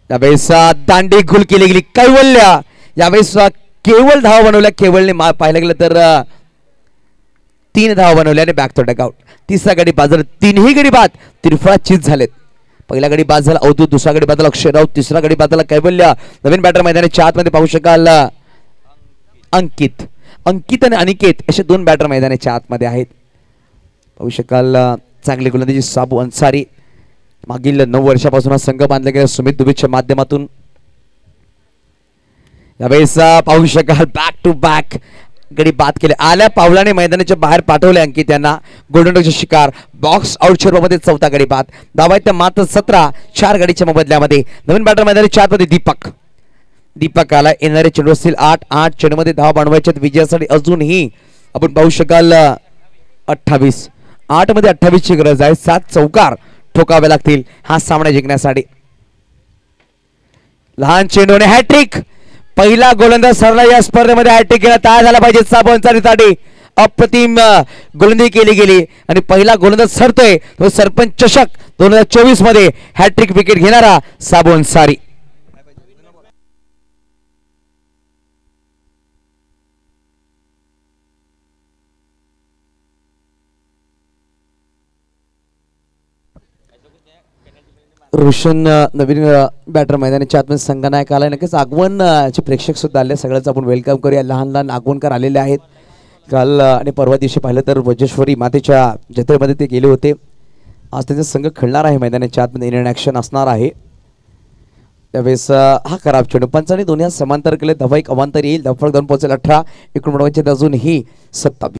यावेळेस दांडी गुल केली गेली कैवल्य. यावेळेस केवळ धावा बनवल्या. केवळने पाहायला गेलं तर 3 धावा बनवल्या आणि बॅक तो डगआउट. तिसरा गडी बाद झाला. तीनही गडी बाद त्रिफळा चीज झालेत. पहिला गडी बाद झाला अवधूत, दुसरा गडी बाद झाला अक्षय राऊत, तिसरा गडी बाद झाला कैवल्य. नवीन बॅटर मैदानाच्या आतमध्ये पाहू शकाल अंकित आणि अनिकेत असे 2 बॅटर मैदानाच्या आतमध्ये आहेत. पाहू शकाल चांगली गोलंदाजी साबू अन्सारी. मागील 9 वर्षापासून हा संघ बांधला गेला सुमित दुबेच्या माध्यमातून. यावेळेस पाहू शकाल बॅक टू बॅक गडी बाद केले. आल्या पावलाने मैदानाच्या बाहेर पाठवले अंकित यांना. गोल्डन डकचा शिकार. बॉक्स आउट मध्ये 4था गडी बाद. धावा आहेत त्या मात्र 17. 4 गडीच्या मोबदल्यामध्ये. नवीन बॅटर मैदानाच्या आतमध्ये दीपक आला. येणारे चेंडू असतील 8 चेंडूमध्ये धावा बनवायच्यात विजयासाठी. अजूनही आपण पाहू शकाल 28. 8 मध्ये 28 ची गरज आहे. 7 चौकार ठोकावे लागतील हा सामना जिंकण्यासाठी. लहान चेंडूने हॅट्रिक. पहिला गोलंदाज सरला या स्पर्धेमध्ये हॅट्रिक केला. तयार झाला पाहिजे साबू अन्सारीसाठी. अप्रतिम गोलंदाजी केली गेली आणि पहिला गोलंदाज सरतोय तो सरपंच चषक 2024 मध्ये हॅट्रिक विकेट घेणारा साबू अन्सारी. रोशन नवीन बॅटर मैदानाच्या आतमध्ये संघनायक आलाय. नक्कीच आगवनचे प्रेक्षक सुद्धा आले. सगळ्याच आपण वेलकम करूया. लहान आगवणकर आलेले आहेत. काल आणि परवा दिवशी पाहिलं तर वजेश्वरी मातेच्या जत्रेमध्ये ते गेले होते. आज त्यांचा संघ खेळणार आहे मैदानाच्या आतमध्ये. इंडियन ॲक्शन असणार आहे. त्यावेळेस हा खराब चेंडू पंचाने दोन्ही समांतर केले. धावा 1 अवांतर येईल. धावफलक 2 पोहोचेल 18. एकूण अजूनही 27.